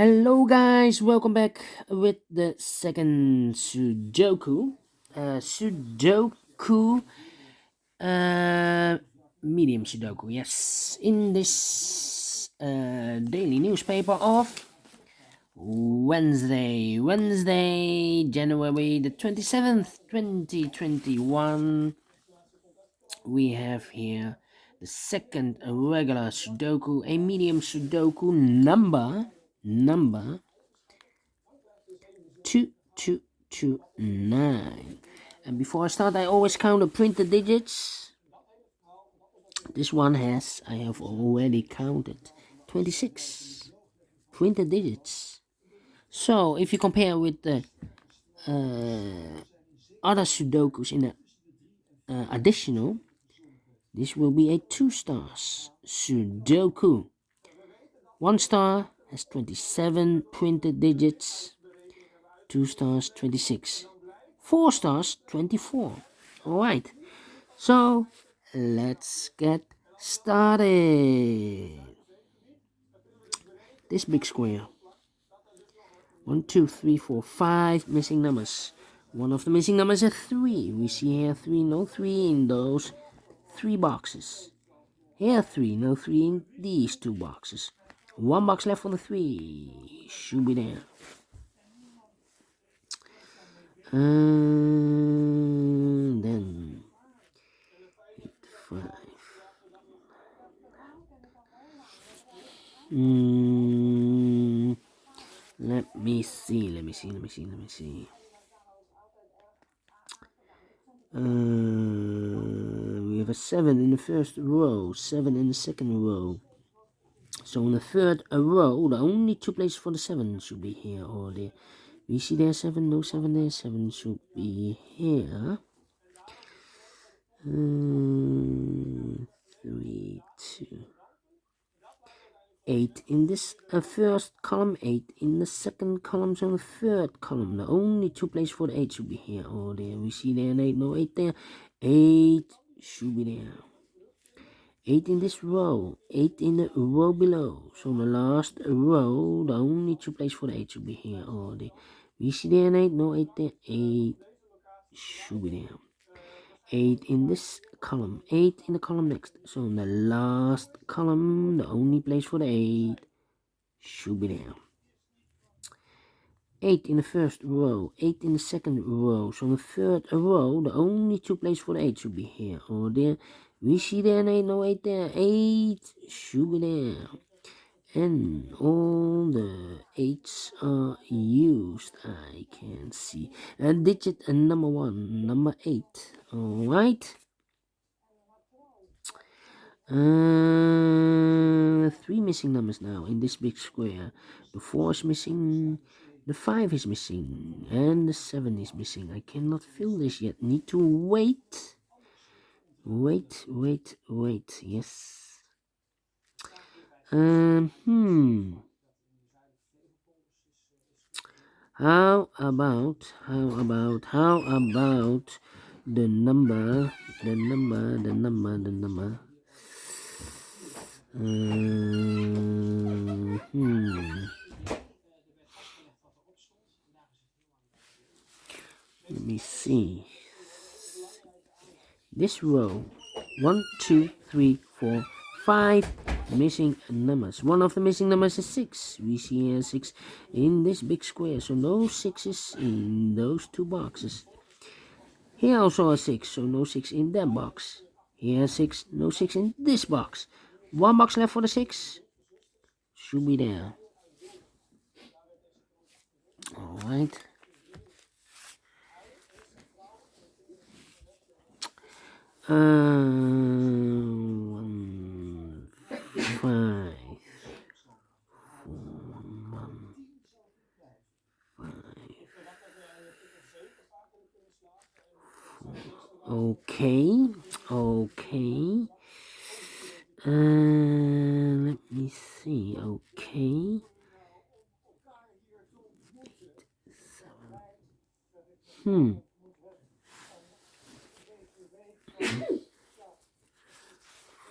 Hello guys, welcome back with the second Sudoku. Sudoku, uh, Medium Sudoku, yes. In this daily newspaper of Wednesday, January the 27th, 2021, we have here the second regular Sudoku, a medium Sudoku number 2229. And before I start, I always count the printed digits. This one I have already counted 26 printed digits. So if you compare with the other Sudokus in the additional, this will be a 2 stars Sudoku. 1 star has 27 printed digits, 2 stars 26, 4 stars 24. Alright, so let's get started. This big square. 1, 2, 3, 4, 5 missing numbers. One of the missing numbers is 3. We see here 3, no 3 in those 3 boxes. Here 3, no 3 in these 2 boxes. 1 box left for the 3. Should be there. And then 8, 5. Let me see. We have a 7 in the first row, 7 in the second row. So in the third row, the only 2 places for the 7 should be here or there. We see there 7, no 7 there, 7 should be here. 3, 2. 8 in this first column, 8 in the second column, so the third column. The only 2 places for the 8 should be here or there. We see there an 8, no 8 there. 8 should be there. 8 in this row, 8 in the row below. So the last row, the only 2 places for the 8 should be here or there. We see there an 8, no 8 there. 8 should be there. 8 in this column, 8 in the column next. So in the last column, the only place for the 8 should be there. 8 in the first row, 8 in the second row. So in the third row, the only 2 places for the 8 should be here or there. We see there an 8, no 8 there. 8 should be there. And all the 8s are used. I can see a digit number 1, number 8. Alright. 3 missing numbers now in this big square. The 4 is missing, the 5 is missing, and the 7 is missing. I cannot fill this yet. Need to wait. Wait. Yes. How about the number? Let me see. This row, 1, 2, 3, 4, 5 missing numbers. One of the missing numbers is 6. We see here 6 in this big square. So no 6s in those 2 boxes. Here also a 6, so no 6 in that box. Here 6, no 6 in this box. 1 box left for the 6. Should be there. Alright. One, 5, 4, 1, 5. Okay. Let me see. Okay. 8, 7.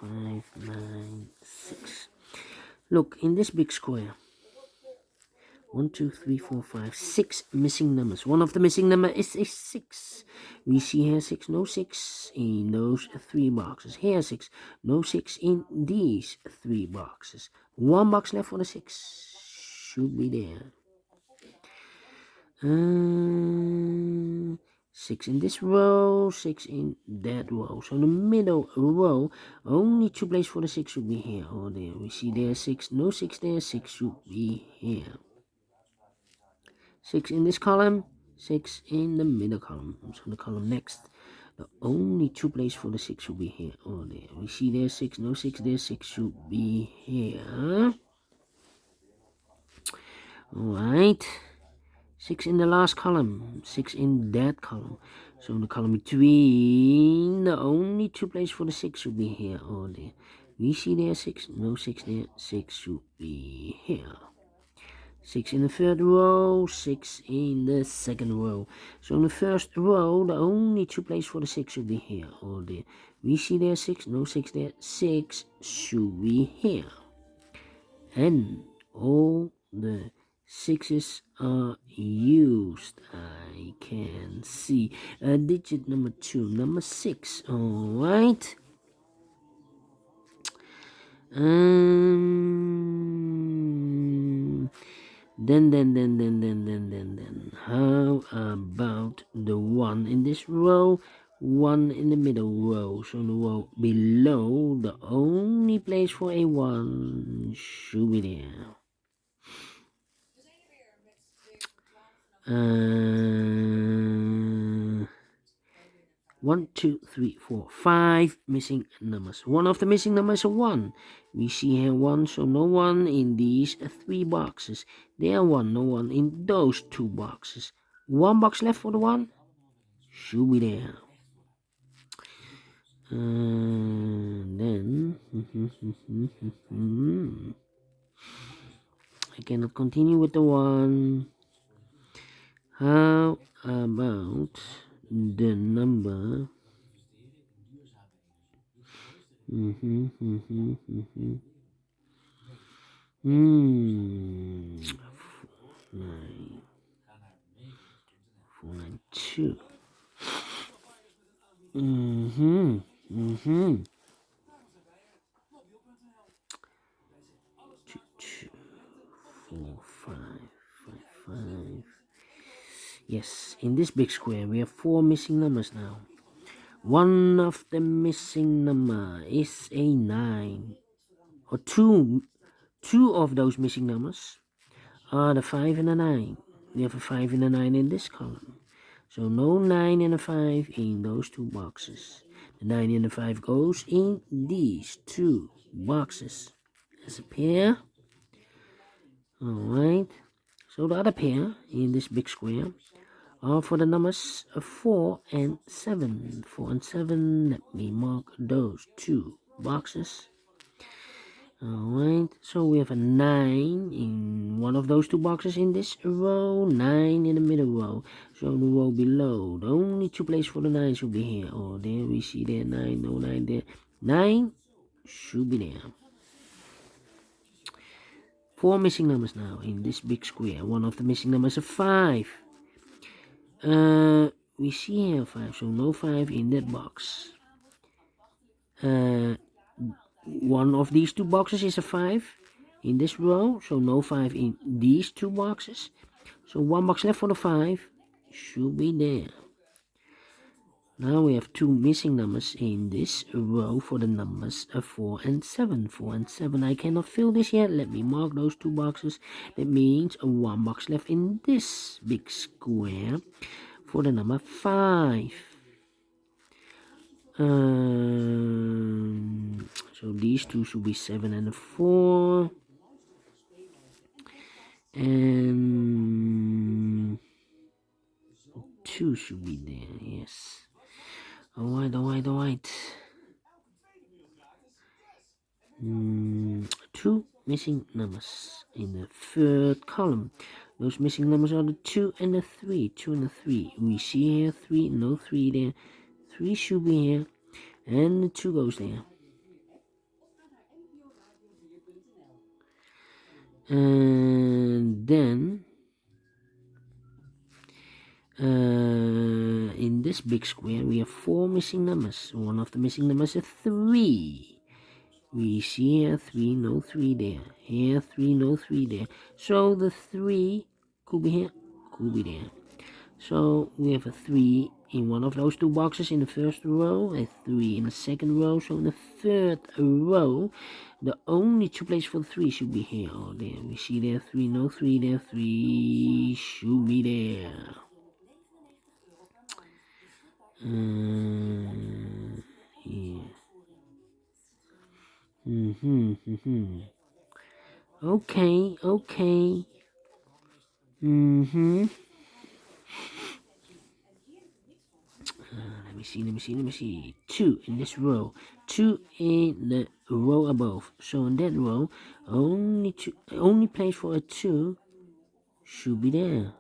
5, 9, 6. Look, in this big square, 1, 2, 3, 4, 5, 6 missing numbers. One of the missing number is a 6. We see here 6, no 6 in those 3 boxes. Here 6, no 6 in these 3 boxes. 1 box left for the 6. Should be there. 6 in this row, 6 in that row. So the middle row, only 2 places for the 6 should be here or there. We see there 6, no 6 there, 6 should be here. 6 in this column, 6 in the middle column. So the column next, the only 2 places for the 6 should be here or there. We see there 6, no 6 there, 6 should be here. Alright. 6 in the last column, 6 in that column. So in the column between, the only 2 places for the 6 should be here or there. We see there 6, no 6 there, 6 should be here. 6 in the third row, 6 in the second row. So in the first row, the only 2 places for the 6 should be here or there. We see there 6, no 6 there, 6 should be here. And all the 6's are used. I can see digit number 2, number 6. All right. Then. How about the 1 in this row? 1 in the middle row. So in the row below, the only place for a 1 should be there. 1, 2, 3, 4, 5 missing numbers. One of the missing numbers is a 1. We see here 1, so no 1 in these 3 boxes. There 1, no 1 in those 2 boxes. 1 box left for the 1. Should be there. Then I cannot continue with the 1. How about the number 492. 2, 4, 5, 5. Yes, in this big square we have 4 missing numbers now. One of the missing number is a 9. Or two of those missing numbers are the 5 and the 9. We have a 5 and a 9 in this column. So no 9 and a 5 in those 2 boxes. The 9 and the 5 goes in these 2 boxes as a pair. Alright. So the other pair in this big square are for the numbers 4 and 7. 4 and 7, let me mark those 2 boxes. Alright, so we have a 9 in one of those 2 boxes in this row, 9 in the middle row. So the row below, the only 2 places for the 9 should be here. Oh, there we see there 9, no 9 there. 9 should be there. 4 missing numbers now in this big square. One of the missing numbers is 5. We see here 5, so no 5 in that box. One of these 2 boxes is a 5 in this row, so no 5 in these 2 boxes. So 1 box left for the 5 should be there. Now we have 2 missing numbers in this row for the numbers 4 and 7. 4 and 7, I cannot fill this yet. Let me mark those 2 boxes. That means 1 box left in this big square for the number 5. So these 2 should be 7 and 4. And 2 should be there, yes. Alright. 2 missing numbers in the third column. Those missing numbers are the 2 and the 3. 2 and the 3. We see here 3, no 3 there. 3 should be here. And the 2 goes there. And then this big square we have 4 missing numbers. One of the missing numbers is 3. We see here 3, no 3 there. Here 3, no 3 there. So the 3 could be here, could be there. So we have a 3 in one of those two boxes in the first row, a 3 in the second row. So in the third row, the only two places for the 3 should be here or there. We see there 3, no 3 there, 3 should be there. Yeah. Okay. Let me see. 2 in this row. 2 in the row above. So in that row, only place for a 2 should be there.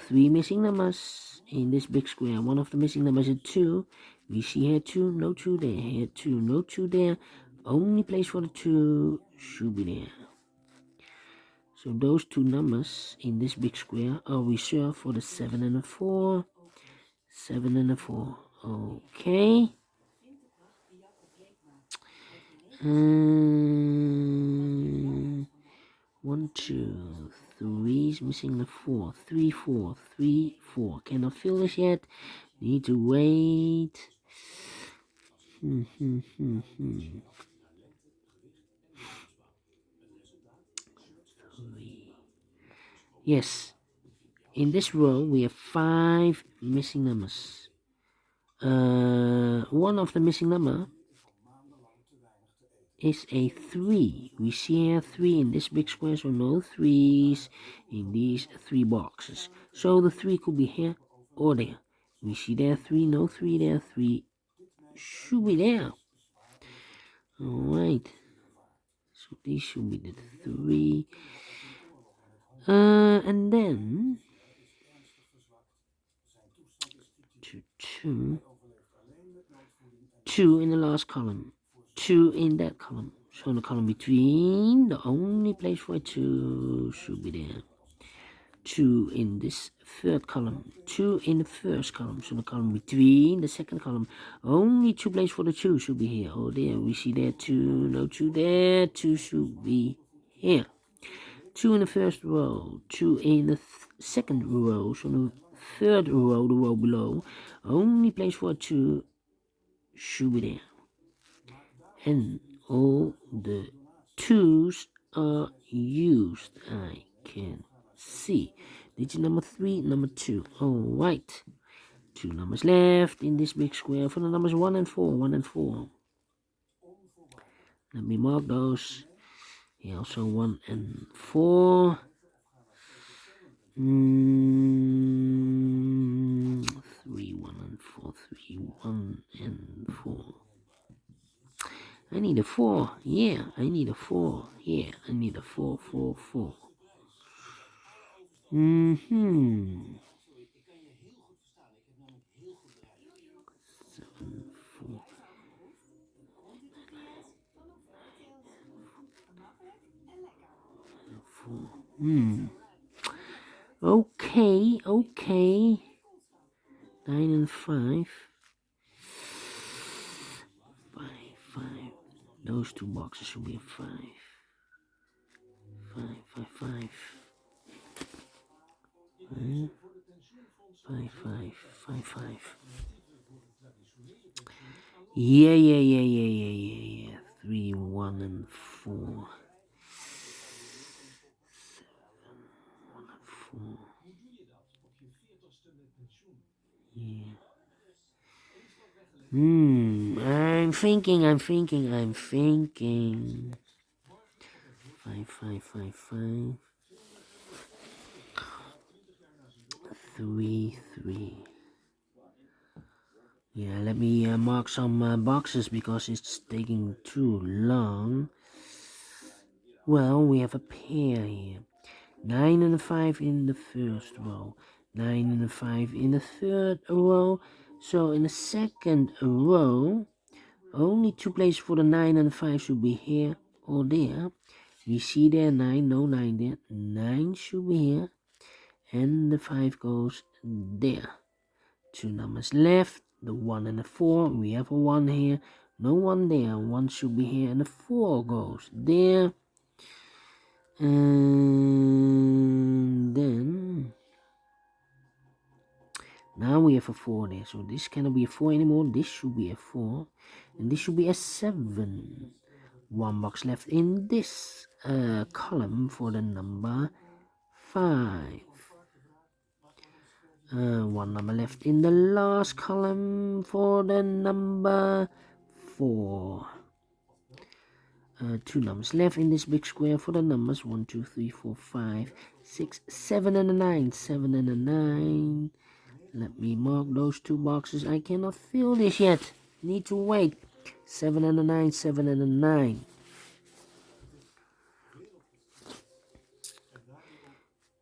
3 missing numbers in this big square. One of the missing numbers is 2. We see here 2, no 2 there. Here 2, no 2 there. Only place for the 2 should be there. So those two numbers in this big square are reserved for the 7 and the 4. 7 and a 4. Okay. 1, 2, 3 is missing the 4. 3, 4, 3, 4. Cannot fill this yet. Need to wait. 3. Yes. In this row we have 5 missing numbers. One of the missing number is a 3. We see here 3 in this big square, so no 3s in these 3 boxes. So the 3 could be here or there. We see there 3, no 3 there, 3 should be there. Alright. So these should be the 3. And then 2 in the last column. 2 in that column. So in the column between, the only place for 2 should be there. 2 in this third column. 2 in the first column. So the column between the second column, only 2 places for the 2 should be here. Oh, there we see there 2, no 2 there. 2 should be here. 2 in the first row. 2 in the second row. So the third row, the row below, only place for 2 should be there. And all the 2's are used. I can see. Digit number 3, number 2. Alright. 2 numbers left in this big square for the numbers 1 and 4. 1 and 4. Let me mark those. Here also 1 and 4. 3, 1 and 4. 3, 1 and 4. I need a 4. Yeah, I need a 4. Yeah, I need a 4, 4, 4. 7, 4. Okay. 9 and 5. 5. Those two boxes should be a 5. 5. 5. 5. Yeah. 3, 1 and 4. 7, 1 and 4. Yeah. I'm thinking. 5. 3. Yeah, let me mark some boxes because it's taking too long. Well, we have a pair here. 9 and a 5 in the first row. 9 and a 5 in the third row. So in the second row, only 2 places for the 9 and the 5 should be here or there. We see there 9, no 9 there. 9 should be here. And the 5 goes there. 2 numbers left, the 1 and the 4. We have a 1 here, no 1 there. 1 should be here, and the 4 goes there. And then now we have a 4 there, so this cannot be a 4 anymore. This should be a 4, and this should be a 7. 1 box left in this column for the number 5. 1 number left in the last column for the number 4. 2 numbers left in this big square for the numbers 1, 2, 3, 4, 5, 6, 7, and a 9. 7 and a 9. Let me mark those 2 boxes. I cannot fill this yet. Need to wait. 7 and a 9. 7 and a 9.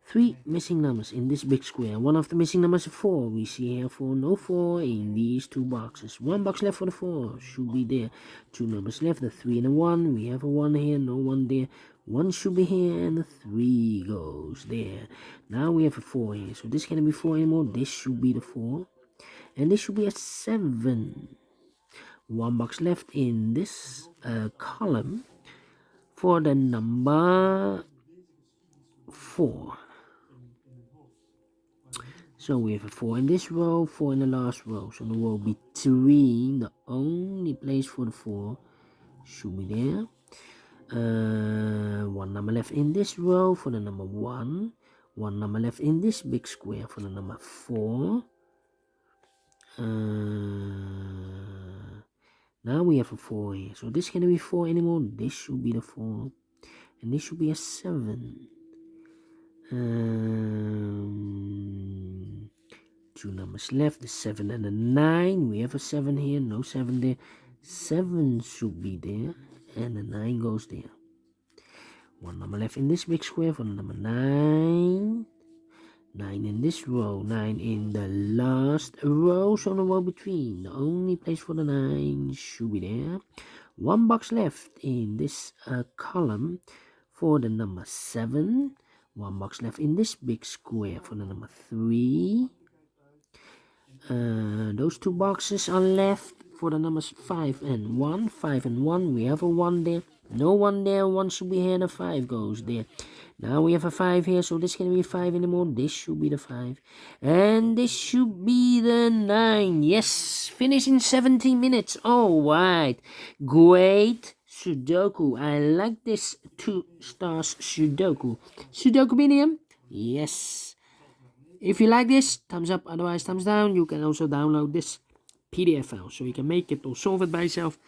3 missing numbers in this big square. One of the missing numbers is 4. We see here 4, no 4 in these 2 boxes. 1 box left for the 4. Should be there. 2 numbers left, the 3 and a 1. We have a 1 here, no 1 there. 1 should be here, and the 3 goes there. Now we have a 4 here. So this cannot be 4 anymore. This should be the 4. And this should be a 7. 1 box left in this column for the number 4. So we have a 4 in this row, 4 in the last row. So the row between, the only place for the 4 should be there. 1 number left in this row for the number 1. 1 number left in this big square for the number 4. Now we have a 4 here. So this cannot be 4 anymore. This should be the 4. And this should be a 7. 2 numbers left, the 7 and the 9. We have a 7 here, no 7 there. 7 should be there, and the 9 goes there. 1 number left in this big square for the number 9. 9 in this row, 9 in the last row, so the row between. The only place for the 9 should be there. 1 box left in this column for the number 7. 1 box left in this big square for the number 3. Those 2 boxes are left for the numbers 5 and 1. 5 and 1, we have a 1 there. No 1 there, 1 should be here, and a 5 goes there. Now we have a 5 here, so this can't be 5 anymore. This should be the 5. And this should be the 9. Yes, finish in 17 minutes. Alright, great Sudoku. I like this 2 stars Sudoku. Sudoku Binary? Yes. If you like this, thumbs up, otherwise thumbs down. You can also download this PDF file so you can make it or solve it by yourself.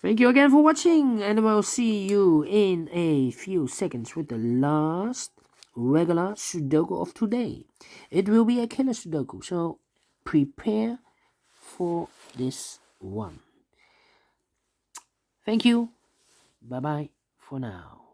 Thank you again for watching, and I will see you in a few seconds with the last regular Sudoku of today. It will be a killer Sudoku, so prepare for this one. Thank you. Bye-bye for now.